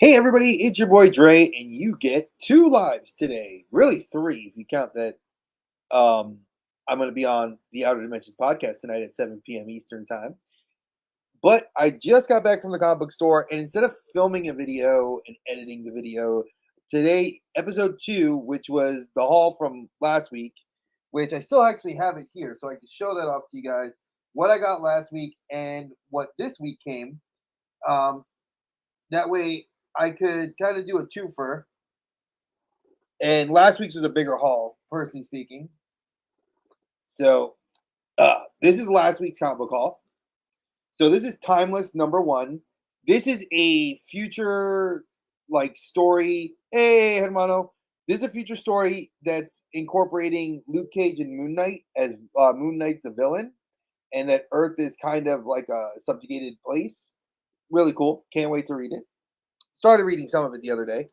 Hey everybody, it's your boy Dre, and you get two lives today. Really three if you count that um I'm gonna be on the Outer Dimensions podcast tonight at 7 p.m. Eastern time. But I just got back from the comic book store, and instead of filming a video and editing the video, today, episode two, which was the haul from last week, which I still actually have it here, so I can show that off to you guys, what I got last week and what this week came. Um, that way I could kind of do a twofer. And last week's was a bigger haul, personally speaking. So this is last week's comic book haul. So this is Timeless number one. This is a future like story. Hey, hermano. This is a future story that's incorporating Luke Cage and Moon Knight as Moon Knight's a villain, and that Earth is kind of like a subjugated place. Really cool. Can't wait to read it. Started reading some of it the other day.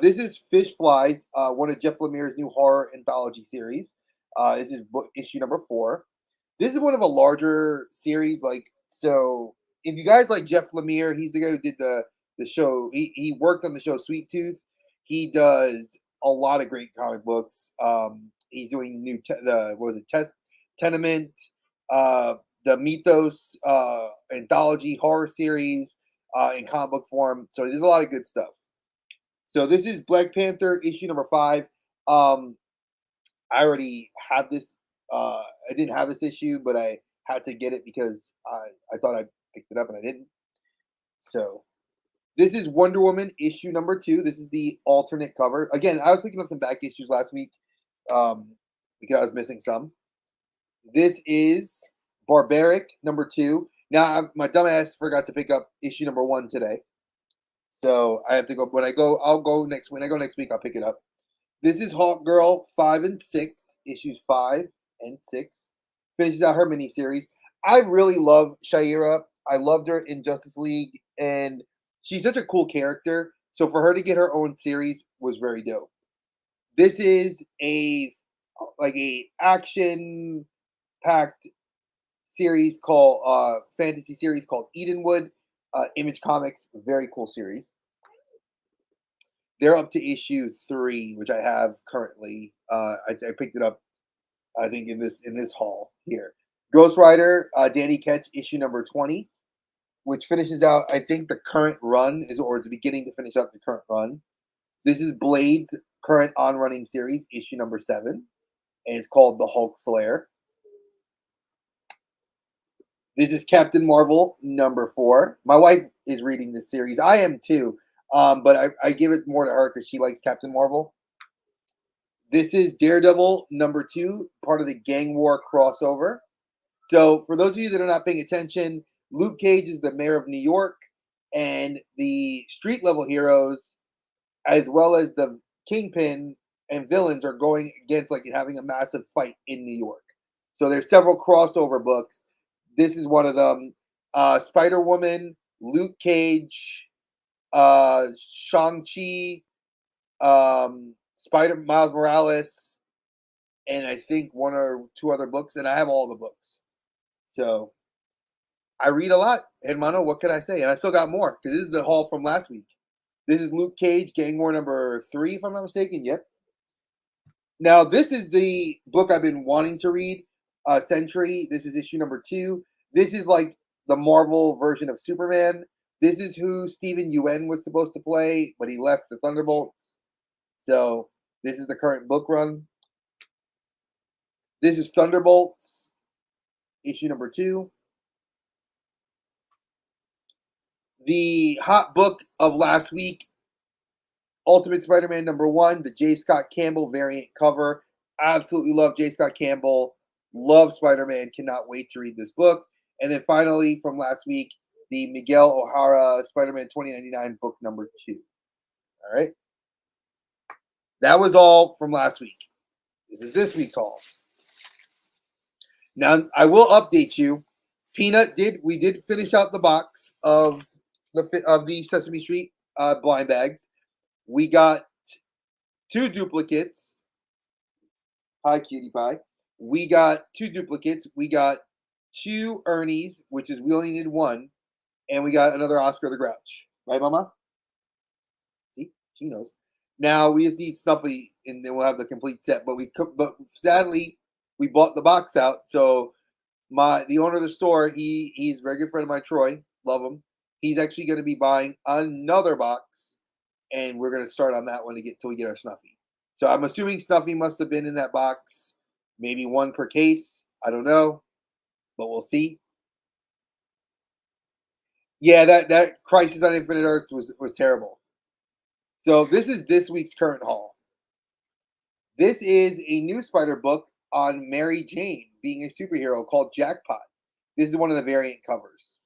This is Fish Flies, one of Jeff Lemire's new horror anthology series. This is book issue number 4. This is one of a larger series. So if you guys like Jeff Lemire, he's the guy who did the show. He worked on the show Sweet Tooth. He does a lot of great comic books. He's doing what was it, Tenement, uh, the Mythos anthology horror series in comic book form. So there's a lot of good stuff. So this is Black Panther issue number 5. Um, I already have this. I didn't have this issue, but I had to get it because I thought I picked it up and I didn't. So this is Wonder Woman issue number 2. This is the alternate cover. Again, I was picking up some back issues last week um, because I was missing some. This is Barbaric number 2. Now my dumbass forgot to pick up issue number 1 today. So I have to go when I go. I'll go next when I go next week. I'll pick it up. This is Hawk Girl 5 and 6, issues 5 and 6. Finishes out her miniseries. I really love Shaira. I loved her in Justice League, and she's such a cool character. So for her to get her own series was very dope. This is a action packed series called fantasy series called Edenwood. Image Comics, very cool series. They're up to issue 3, which I have currently. I picked it up, I think, in this haul here. Ghost Rider, Danny Ketch, issue number 20, which finishes out, I think, the current run or it's beginning to finish out the current run. This is Blade's current on-running series, issue number 7, and it's called The Hulk Slayer. This is Captain Marvel number 4. My wife is reading this series. I am too. But I give it more to her because she likes Captain Marvel. This is Daredevil number 2, part of the Gang War crossover. So for those of you that are not paying attention, Luke Cage is the mayor of New York, and the street level heroes, as well as the Kingpin and villains, are going against having a massive fight in New York. So there's several crossover books. This is one of them. Spider Woman, Luke Cage, Shang-Chi, Spider Miles Morales, and I think one or two other books, and I have all the books. So I read a lot, hermano. What can I say? And I still got more because this is the haul from last week. This is Luke Cage, Gang War number 3, if I'm not mistaken. Yep. Now this is the book I've been wanting to read. Century. This is issue number 2. This is like the Marvel version of Superman. This is who Steven Yeun was supposed to play, but he left the Thunderbolts. So this is the current book run. This is Thunderbolts, issue number 2. The hot book of last week, Ultimate Spider-Man number 1, the J. Scott Campbell variant cover. Absolutely love J. Scott Campbell. Love Spider-Man. Cannot wait to read this book. And then finally, from last week, the Miguel O'Hara Spider-Man 2099 book number 2. All right. That was all from last week. This is this week's haul. Now, I will update you. We did finish out the box of the Sesame Street blind bags. We got 2 duplicates. Hi, cutie pie. We got 2 duplicates. We got 2 Ernies, which is we only needed 1, and we got another Oscar the Grouch. Right, Mama? She knows. Now we just need Snuffy, and then we'll have the complete set. But sadly, we bought the box out. So the owner of the store, he's a very good friend of mine, Troy. Love him. He's actually going to be buying another box, and we're going to start on that one to get till we get our Snuffy. So I'm assuming Snuffy must have been in that box, maybe one per case. I don't know, but we'll see. Yeah, that Crisis on Infinite Earths was terrible. So this is this week's current haul. This is a new Spider book on Mary Jane being a superhero called Jackpot. This is one of the variant covers.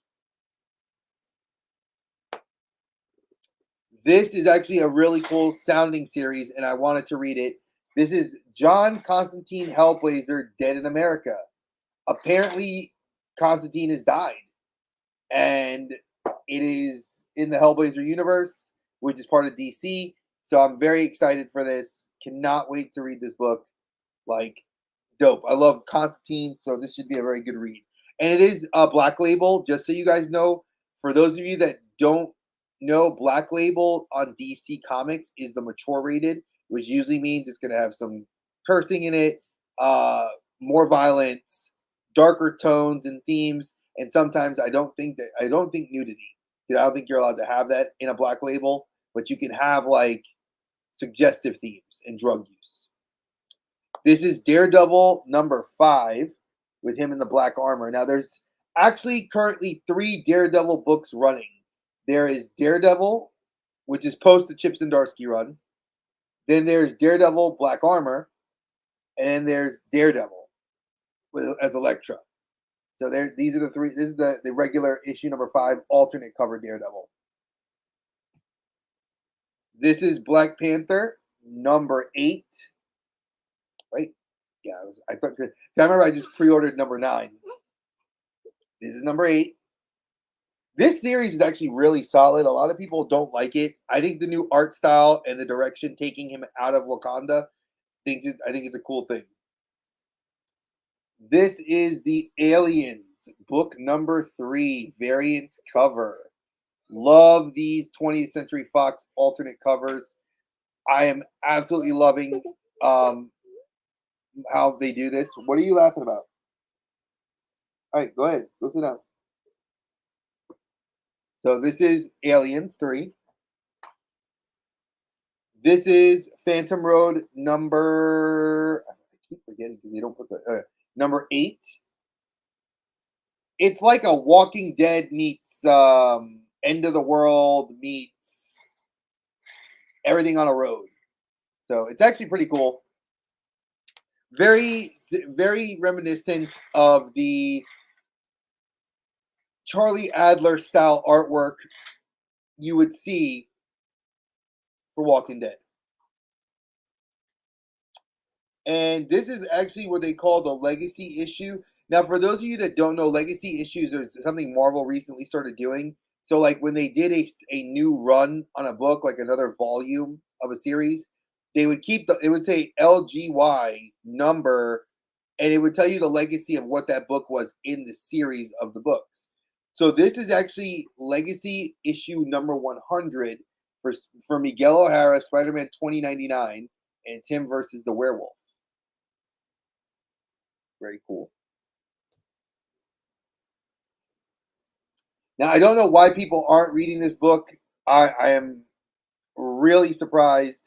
This is actually a really cool sounding series, and I wanted to read it. This is John Constantine Hellblazer Dead in America. Apparently, Constantine has died, and it is in the Hellblazer universe, which is part of DC. So I'm very excited for this. Cannot wait to read this book. Like, dope. I love Constantine, so this should be a very good read. And it is a Black Label, just so you guys know. For those of you that don't know, Black Label on DC Comics is the mature rated, which usually means it's going to have some cursing in it, more violence, darker tones and themes, and sometimes I don't think nudity, because I don't think you're allowed to have that in a Black Label, but you can have like suggestive themes and drug use. This is Daredevil number 5 with him in the black armor. Now, there's actually currently 3 Daredevil books running. There is Daredevil, which is post the Chip Zdarsky run. Then there's Daredevil Black Armor, and then there's Daredevil as Elektra. So these are the 3. This is the regular issue number 5 alternate cover Daredevil. This is Black Panther number 8. Right? Yeah, I thought. I remember I just pre-ordered number 9. This is number 8. This series is actually really solid. A lot of people don't like it. I think the new art style and the direction taking him out of Wakanda, I think it's a cool thing. This is the Aliens book number 3 variant cover. Love these 20th Century Fox alternate covers. I am absolutely loving how they do this. What are you laughing about? All right, go ahead. Go sit down. So this is Aliens 3. This is Phantom Road number. I keep forgetting because they don't put the number 8. It's like a Walking Dead meets End of the World meets Everything on a Road. So it's actually pretty cool. Very, very reminiscent of the Charlie Adler style artwork you would see for Walking Dead. And this is actually what they call the legacy issue. Now, for those of you that don't know, legacy issues are something Marvel recently started doing. So, like when they did a new run on a book, like another volume of a series, they would it would say LGY number, and it would tell you the legacy of what that book was in the series of the books. So this is actually legacy issue number 100 for Miguel O'Hara, Spider-Man 2099, and it's him versus the werewolf. Very cool. Now, I don't know why people aren't reading this book. I am really surprised.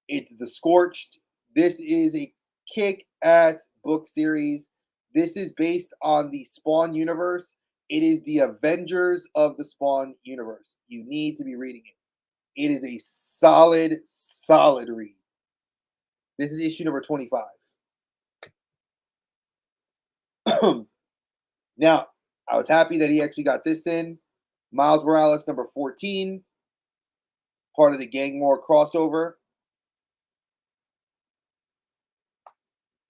It's The Scorched. This is a kick-ass book series. This is based on the Spawn universe. It is the Avengers of the Spawn universe. You need to be reading it. It is a solid, solid read. This is issue number 25. Now, I was happy that he actually got this in. Miles Morales number 14, part of the Gang War crossover.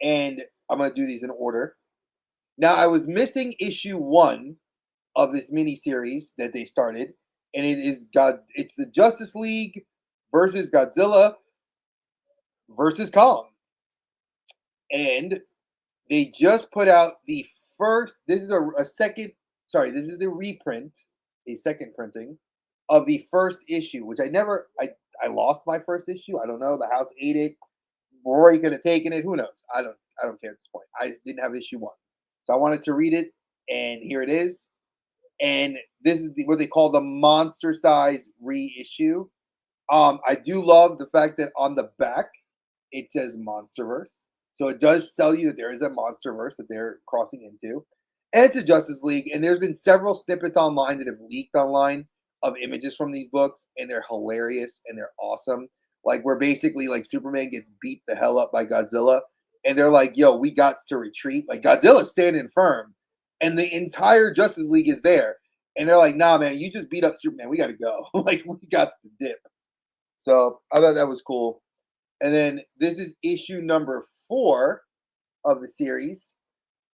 And I'm going to do these in order. Now, I was missing issue 1 of this mini-series that they started, and it's the Justice League versus Godzilla versus Kong. And they just put out the first, this is this is the reprint, a second printing of the first issue, which I I lost my first issue. I don't know. The house ate it. Rory could have taken it. Who knows? I don't care at this point. I just didn't have issue one. So I wanted to read it, and here it is. And this is what they call the monster size reissue. I do love the fact that on the back it says Monsterverse. So it does tell you that there is a Monsterverse that they're crossing into. And it's a Justice League. And there's been several snippets online that have leaked online of images from these books, and they're hilarious and they're awesome. Like where basically like Superman gets beat the hell up by Godzilla, and they're like, yo, we got to retreat. Like Godzilla's standing firm, and the entire Justice League is there. And they're like, nah, man, you just beat up Superman. We gotta go. Like we got to dip. So I thought that was cool. And then this is issue number 4 of the series.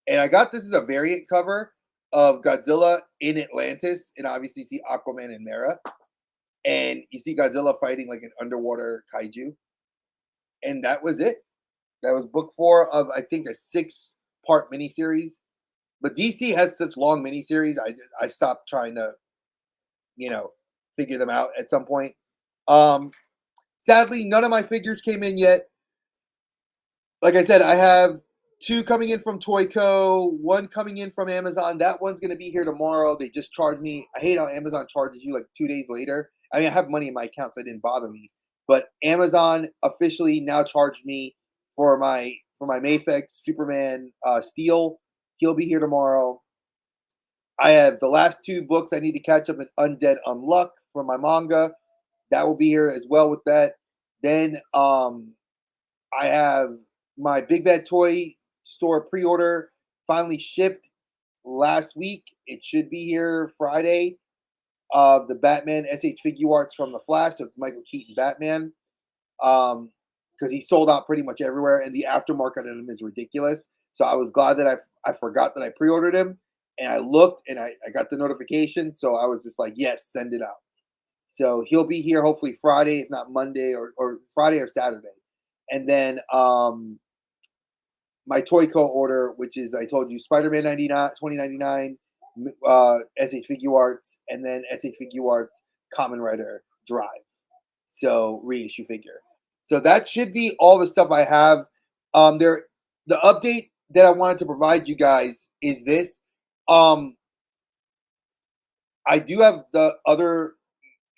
And I got this as a variant cover of Godzilla in Atlantis. And obviously you see Aquaman and Mera. And you see Godzilla fighting like an underwater kaiju. And that was it. That was book 4 of, I think, a 6-part miniseries. But DC has such long miniseries, I stopped trying to, you know, figure them out at some point. Um, Sadly, none of my figures came in yet. Like I said, I have 2 coming in from Toyco, 1 coming in from Amazon. That one's going to be here tomorrow. They just charged me. I hate how Amazon charges you like 2 days later. I mean, I have money in my account, so it didn't bother me. But Amazon officially now charged me for my Mafex Superman Steel. He'll be here tomorrow. I have the last 2 books I need to catch up in Undead Unluck from my manga. That will be here as well with that. Then I have my Big Bad Toy Store pre-order finally shipped last week. It should be here Friday. The Batman SH figure arts from the Flash. So it's Michael Keaton Batman. Because he sold out pretty much everywhere, and the aftermarket on him is ridiculous. So I was glad that I forgot that I pre-ordered him, and I looked and I got the notification. So I was just like, yes, send it out. So he'll be here hopefully Friday, if not Monday, or Friday or Saturday. And then my Toyco order, which is I told you Spider-Man 99, 2099, SH Figure Arts, and then SH Figure Arts Common Writer Drive. So reissue figure. So that should be all the stuff I have. The update that I wanted to provide you guys is this. I do have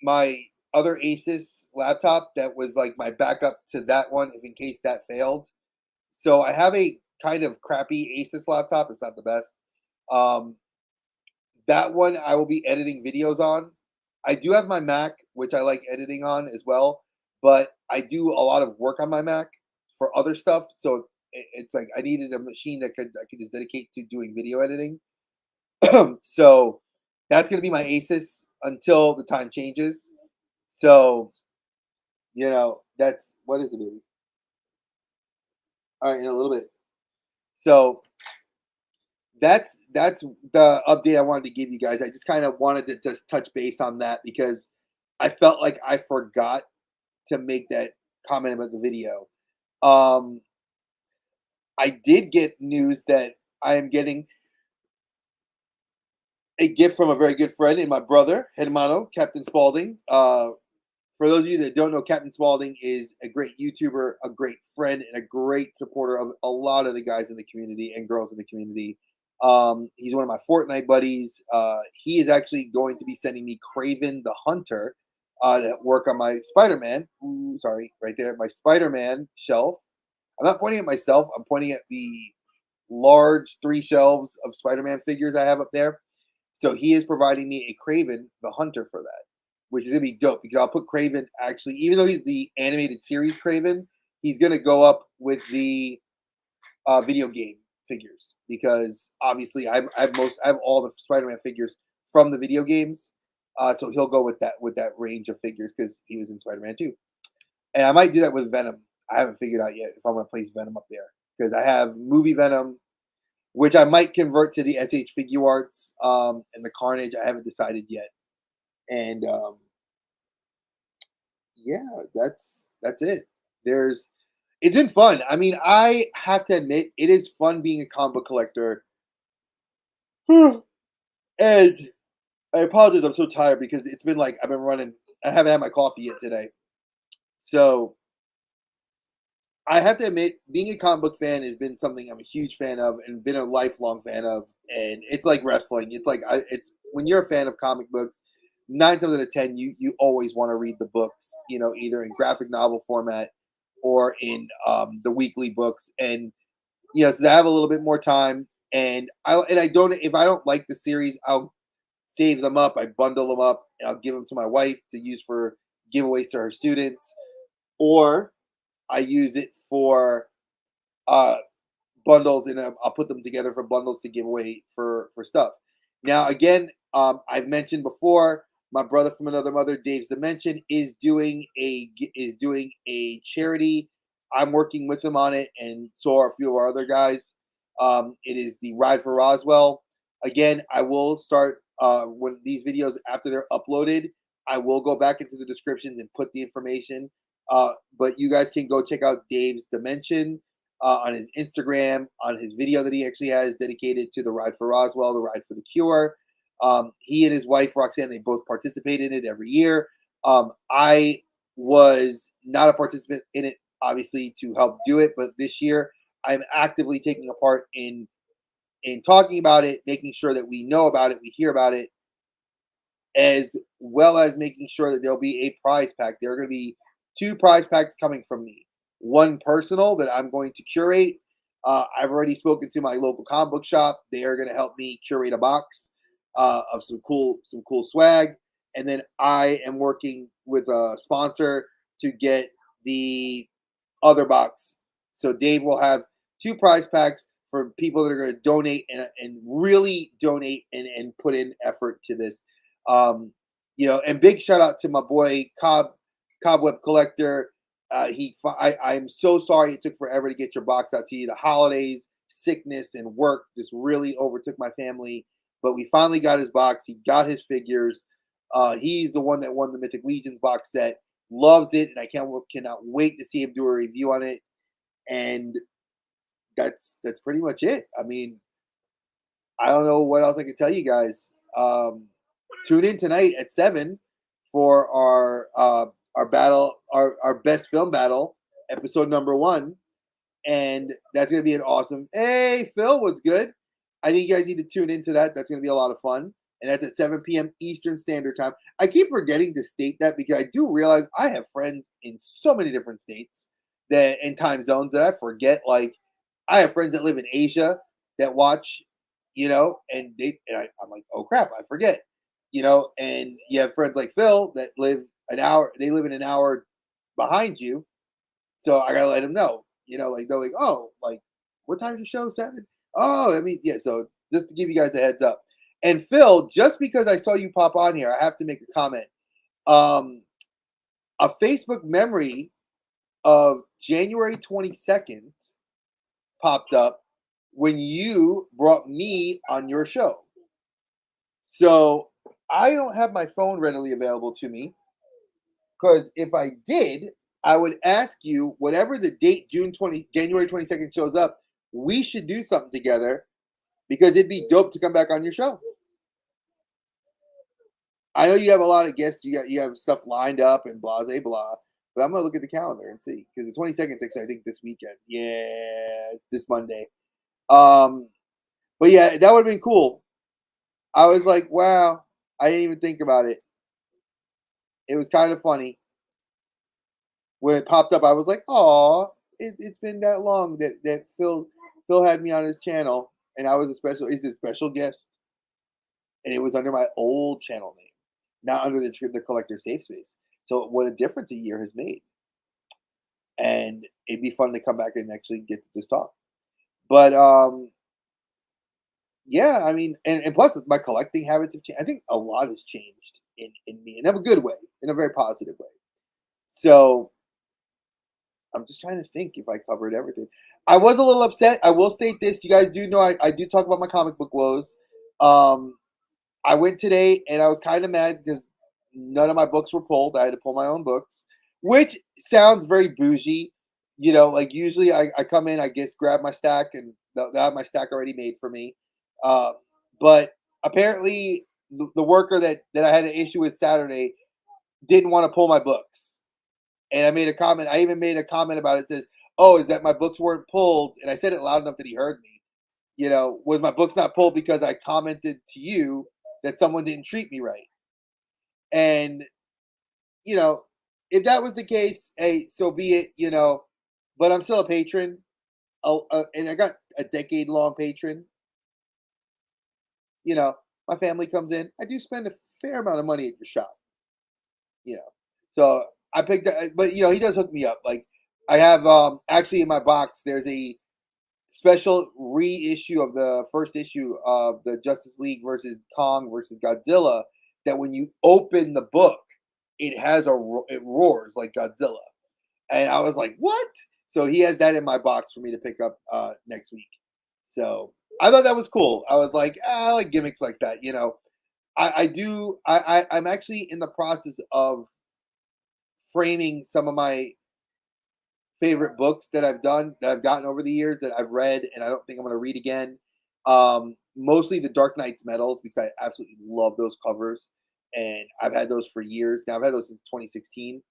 my other Asus laptop that was like my backup to that one, if in case that failed. So I have a kind of crappy Asus laptop. It's not the best. Um, that one I will be editing videos on. I do have my Mac, which I like editing on as well, but I do a lot of work on my Mac for other stuff. So it's like I needed a machine that I could just dedicate to doing video editing. So that's gonna be my Asus until the time changes. So that's what is it, baby? All right, in a little bit. So that's the update I wanted to give you guys. I just kind of wanted to just touch base on that because I felt like I forgot to make that comment about the video. Um, I did get news that I am getting a gift from a very good friend and my brother, Hermano, Captain Spaulding. For those of you that don't know, Captain Spaulding is a great YouTuber, a great friend, and a great supporter of a lot of the guys in the community and girls in the community. He's one of my Fortnite buddies. He is actually going to be sending me Craven the Hunter to work on my Spider-Man. Ooh, sorry, right there, my Spider-Man shelf. I'm not pointing at myself. I'm pointing at the large 3 shelves of Spider-Man figures I have up there. So he is providing me a Craven the Hunter for that, which is gonna be dope because I'll put Craven actually, even though he's the animated series Craven, he's gonna go up with the video game figures because obviously I have all the Spider-Man figures from the video games, so he'll go with that range of figures because he was in Spider-Man 2, and I might do that with Venom. I haven't figured out yet if I'm gonna place Venom up there because I have movie Venom, which I might convert to the SH Figure Arts, and the Carnage. I haven't decided yet, and yeah, that's it. It's been fun. I mean, I have to admit, it is fun being a comic book collector. And I apologize, I'm so tired because it's been like I've been running. I haven't had my coffee yet today. So I have to admit, being a comic book fan has been something I'm a huge fan of and been a lifelong fan of. And it's like wrestling. It's like it's when you're a fan of comic books, 9 times out of 10, you always want to read the books. Either in graphic novel format or in the weekly books. And so I have a little bit more time. And I don't if I don't like the series, I'll save them up. I bundle them up and I'll give them to my wife to use for giveaways to her students, or I use it for uh, bundles, and I'll put them together for bundles to give away for stuff. Now, again, I've mentioned before, my brother from another mother, Dave's Dimension, is doing a charity. I'm working with him on it, and so are a few of our other guys. It is the Ride for Roswell. Again, I will start when these videos, after they're uploaded, I will go back into the descriptions and put the information. But you guys can go check out Dave's Dimension on his Instagram, on his video that he actually has dedicated to the Ride for Roswell, the Ride for the Cure. He and his wife Roxanne, they both participate in it every year. I was not a participant in it, obviously, to help do it, but this year I'm actively taking a part in talking about it, making sure that we know about it, we hear about it, as well as making sure that there'll be a prize pack. There are going to be two prize packs coming from me. One personal that I'm going to curate. I've already spoken to my local comic book shop. They are going to help me curate a box of some cool swag, and then I am working with a sponsor to get the other box. So Dave will have two prize packs for people that are going to donate and really donate and put in effort to this. And big shout out to my boy Cobweb Collector. I'm so sorry it took forever to get your box out to you. The holidays, sickness, and work just really overtook my family. But we finally got his box. He got his figures. He's the one that won the Mythic Legions box set. Loves it, and I cannot wait to see him do a review on it. And that's pretty much it. I mean, I don't know what else I can tell you guys. Tune in tonight at 7 for our battle, our best film battle, episode number 1, and that's gonna be an awesome. Hey, Phil, what's good? I think you guys need to tune into that. That's gonna be a lot of fun, and that's at 7 p.m. Eastern Standard Time. I keep forgetting to state that because I do realize I have friends in so many different states that and time zones that I forget. Like, I have friends that live in Asia that watch, I'm like, oh crap, I forget, and you have friends like Phil that live an hour. They live in an hour behind you, so I gotta let them know. Like they're like, oh, like what time's your show? 7? Oh, I mean, yeah. So just to give you guys a heads up. And Phil, just because I saw you pop on here, I have to make a comment. Um, a Facebook memory of January 22nd popped up when you brought me on your show. So I don't have my phone readily available to me, because if I did, I would ask you whatever the date January 22nd shows up, we should do something together, because it'd be dope to come back on your show. I know you have a lot of guests, you have stuff lined up and blah blah blah, but I'm gonna look at the calendar and see, because the 22nd is, I think, this weekend. Yeah, it's this Monday. Um, but yeah, that would have been cool. I was like, wow, I didn't even think about it. It was kind of funny when it popped up. I was like, "Oh, it's been that long that Phil had me on his channel, and I was he's a special guest, and it was under my old channel name, not under the Collector Safe Space. So what a difference a year has made, and it'd be fun to come back and actually get to just talk. But yeah, I mean, and plus my collecting habits have changed. I think a lot has changed in me, in a good way, in a very positive way. So I'm just trying to think if I covered everything. I was a little upset. I will state this. You guys do know I do talk about my comic book woes. Um, I went today and I was kind of mad because none of my books were pulled. I had to pull my own books, which sounds very bougie. Like usually I come in, I guess, grab my stack, and they'll have my stack already made for me. Uh, but apparently the worker that I had an issue with Saturday didn't want to pull my books. And I made a comment. I even made a comment about it. Says, "Oh, is that my books weren't pulled?" And I said it loud enough that he heard me. Was my books not pulled because I commented to you that someone didn't treat me right? And you know, if that was the case, hey, so be it. But I'm still a patron. And I got a decade-long patron. You know, my family comes in. I do spend a fair amount of money at your shop. You know, so I picked. But he does hook me up. Like I have actually in my box. There's a special reissue of the first issue of the Justice League versus Kong versus Godzilla. That when you open the book, it roars like Godzilla. And I was like, "What?" So he has that in my box for me to pick up next week. So I thought that was cool. I was like, I like gimmicks like that. I do. I'm actually in the process of framing some of my favorite books that I've done that I've gotten over the years that I've read, and I don't think I'm going to read again. Mostly the Dark Knight's medals because I absolutely love those covers, and I've had those for years. Now I've had those since 2016,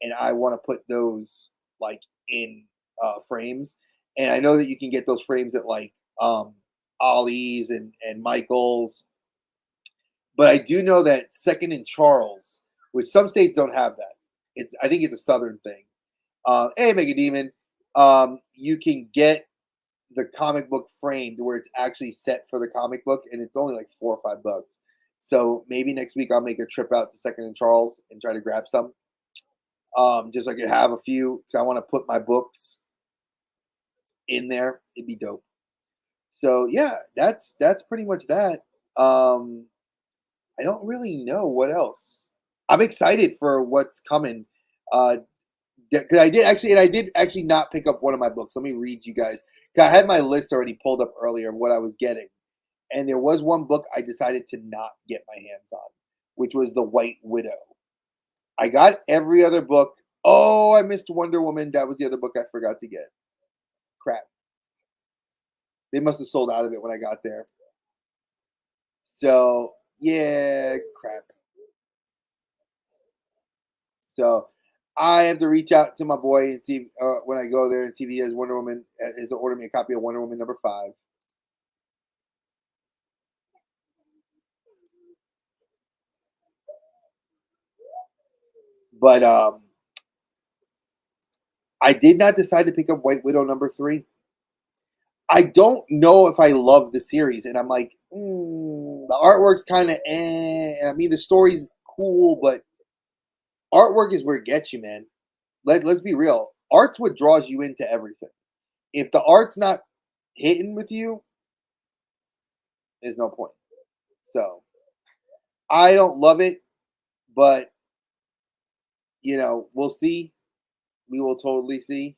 and I want to put those like in frames. And I know that you can get those frames at like Ollie's and Michaels, but I do know that Second and Charles, which some states don't have that. I think it's a Southern thing. Hey, Mega Demon, you can get the comic book framed where it's actually set for the comic book, and it's only like $4 or $5. So maybe next week I'll make a trip out to Second and Charles and try to grab some. Just so I could have a few because I want to put my books in there. It'd be dope. So yeah, that's pretty much that. Um, I don't really know what else. I'm excited for what's coming. Uh, because I did actually not pick up one of my books. Let me read you guys. 'Cause I had my list already pulled up earlier of what I was getting, and there was one book I decided to not get my hands on, which was The White Widow. I got every other book. Oh, I missed Wonder Woman. That was the other book I forgot to get. Crap. They must have sold out of it when I got there. So yeah, crap. So I have to reach out to my boy and see when I go there and see if he has Wonder Woman. Is to order me a copy of Wonder Woman #5. But I did not decide to pick up White Widow #3. I don't know if I love the series, and I'm like, the artwork's kind of And I mean, the story's cool, but artwork is where it gets you, man. Let's be real. Art's what draws you into everything. If the art's not hitting with you, there's no point. So I don't love it, but we'll see. We will totally see.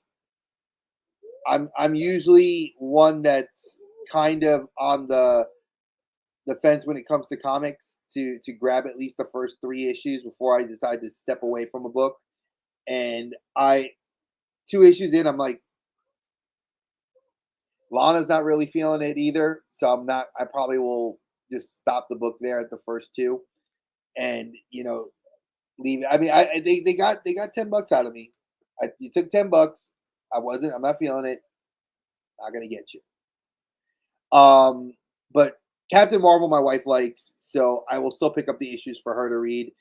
I'm usually one that's kind of on the fence when it comes to comics to grab at least the first 3 issues before I decide to step away from a book. And I 2 issues in, I'm like, Lana's not really feeling it either, so I'm not. I probably will just stop the book there at the first two, and leave it. I mean, they got $10 out of me. You took $10. I'm not feeling it. Not gonna get you. But Captain Marvel, my wife likes, so I will still pick up the issues for her to read.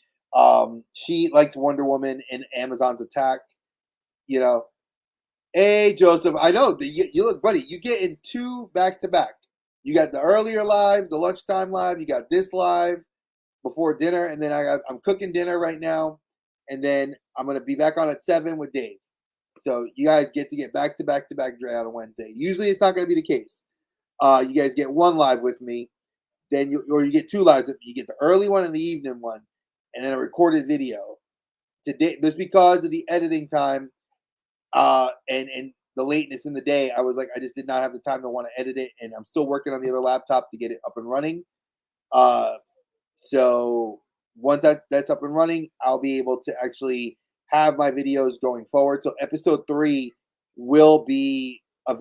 She likes Wonder Woman and Amazon's Attack. You know, hey Joseph, I know you look, buddy. You get in 2 back to back. You got the earlier live, the lunchtime live. You got this live before dinner, and then I'm cooking dinner right now, and then I'm gonna be back on at 7 with Dave. So you guys get to get back to back to back Dre on a Wednesday. Usually it's not gonna be the case. You guys get one live with me, then you get 2 lives. You get the early one and the evening one, and then a recorded video. Today, just because of the editing time, and the lateness in the day, I was like, I just did not have the time to want to edit it, and I'm still working on the other laptop to get it up and running. Uh, so once that's up and running, I'll be able to actually have my videos going forward. So episode 3 will be a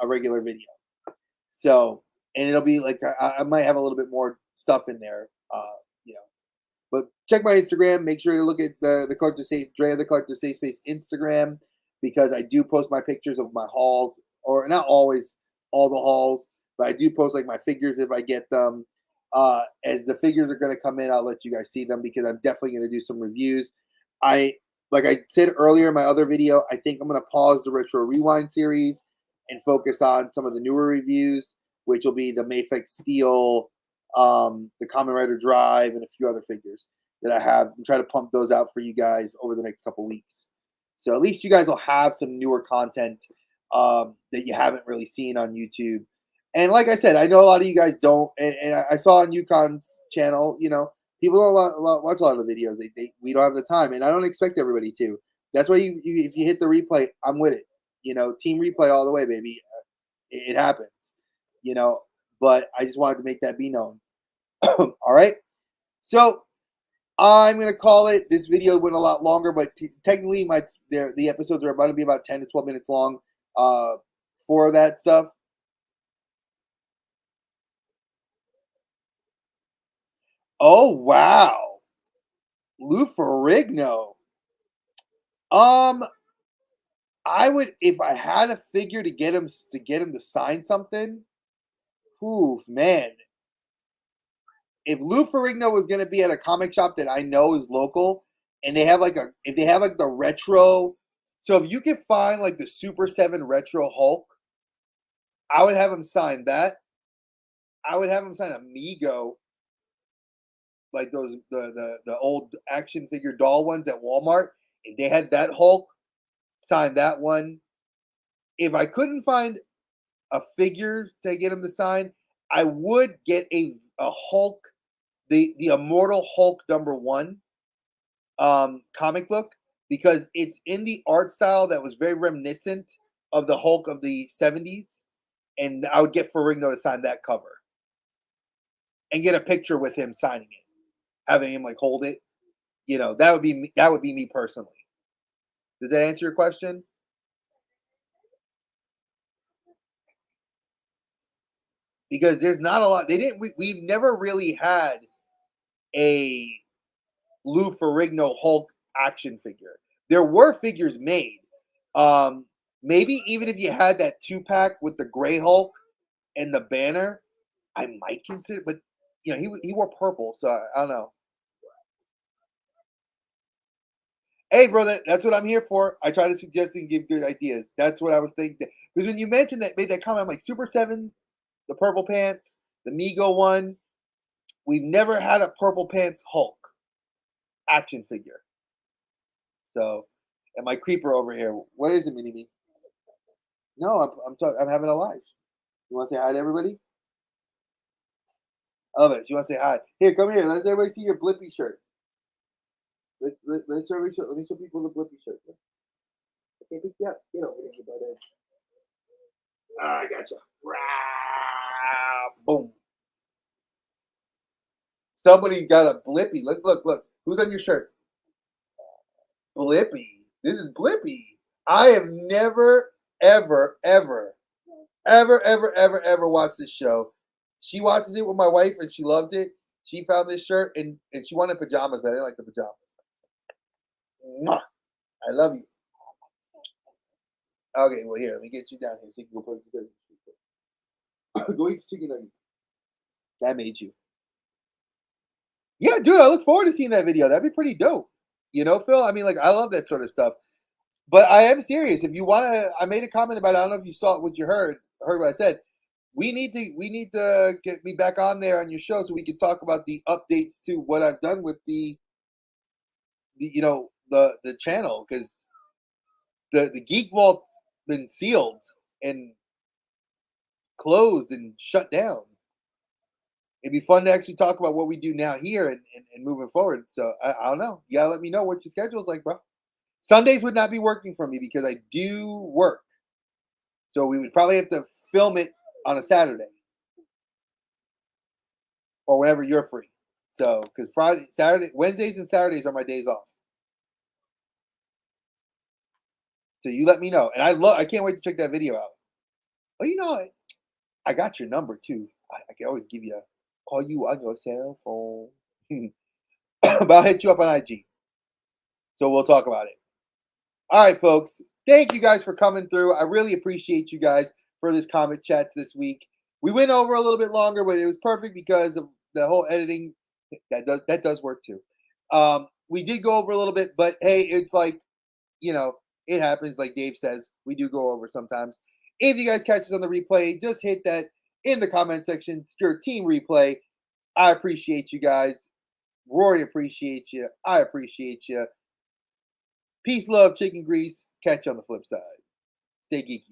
regular video. So, and it'll be like I might have a little bit more stuff in there, you know, But check my Instagram. Make sure to look at the Collector Safe, Dre of the Collector Safe Space Instagram, because I do post my pictures of my hauls, or not always all the hauls, but I do post like my figures if I get them. As the figures are going to come in, I'll let you guys see them because I'm definitely going to do some reviews. I Like I said earlier in my other video, I think I'm going to pause the Retro Rewind series and focus on some of the newer reviews, which will be the Mafex Steel, the Kamen Rider Drive, and a few other figures that I have. I'm trying to pump those out for you guys over the next couple weeks. So at least you guys will have some newer content that you haven't really seen on YouTube. And like I said, I know a lot of you guys don't. And I saw on Yukon's channel, people don't watch a lot of the videos. We don't have the time, and I don't expect everybody to. That's why if you hit the replay, I'm with it. Team replay all the way, baby. It happens. You know, but I just wanted to make that be known. All right. So I'm gonna call it. This video went a lot longer, but technically, the episodes are about to be about 10 to 12 minutes long. For that stuff. Oh wow, Lou Ferrigno. Um, I would, if I had a figure to get him to sign something. Oof, man. If Lou Ferrigno was gonna be at a comic shop that I know is local, and if they have like the retro, so if you can find like the Super 7 retro Hulk, I would have him sign that. I would have him sign Amigo, like those the old action figure doll ones at Walmart. If they had that Hulk, sign that one. If I couldn't find a figure to get him to sign, I would get a Hulk, the Immortal Hulk #1 comic book, because it's in the art style that was very reminiscent of the Hulk of the 70s, and I would get Ferrigno to sign that cover and get a picture with him signing it, having him like hold it. That would be me personally. Does that answer your question? Because there's not a lot. They didn't. We've never really had a Lou Ferrigno Hulk action figure. There were figures made. Um, Maybe even if you had that 2-pack with the gray Hulk and the banner, I might consider. But he wore purple, so I don't know. Hey, brother, that's what I'm here for. I try to suggest and give good ideas. That's what I was thinking. Because when you mentioned that, made that comment, I'm like Super 7, the purple pants, the Migo one. We've never had a purple pants Hulk action figure. So, and my creeper over here. What is it, Mini Me? No, I'm having a live. You want to say hi to everybody? Love it. You want to say hi? Here, come here. Let everybody see your Blippy shirt. Let me show people the Blippy shirt. Okay, yeah, get over here, buddy. I gotcha. Boom. Somebody got a Blippy. Look. Who's on your shirt? Blippy. This is Blippy. I have never, ever, ever, ever, ever, ever, ever watched this show. She watches it with my wife and she loves it. She found this shirt and she wanted pajamas, but I didn't like the pajamas. Mwah. I love you. Okay, well here, let me get you down here so you can go put it. Go eat chicken nuggets. That made you. Yeah, dude, I look forward to seeing that video. That'd be pretty dope. Phil? I mean, like, I love that sort of stuff. But I am serious. If you want to, I made a comment about it. I don't know if you saw what you heard what I said. We need to get me back on there on your show so we can talk about the updates to what I've done with the channel, because the Geek Vault been sealed and closed and shut down. It'd be fun to actually talk about what we do now here and moving forward. So I don't know. You gotta let me know what your schedule's like, bro. Sundays would not be working for me because I do work. So we would probably have to film it on a Saturday or whenever you're free. So because Wednesdays and Saturdays are my days off. So you let me know. And I can't wait to check that video out. Oh, I got your number too. I can always call you on your cell phone. but I'll hit you up on IG. So we'll talk about it. All right, folks. Thank you guys for coming through. I really appreciate you guys for this comment chats this week. We went over a little bit longer, but it was perfect because of the whole editing. That does work too. We did go over a little bit, but hey, it's like, it happens. Like Dave says, we do go over sometimes. If you guys catch us on the replay, just hit that in the comment section. It's your team replay. I appreciate you guys. Rory appreciates you. I appreciate you. Peace, love, chicken grease. Catch you on the flip side. Stay geeky.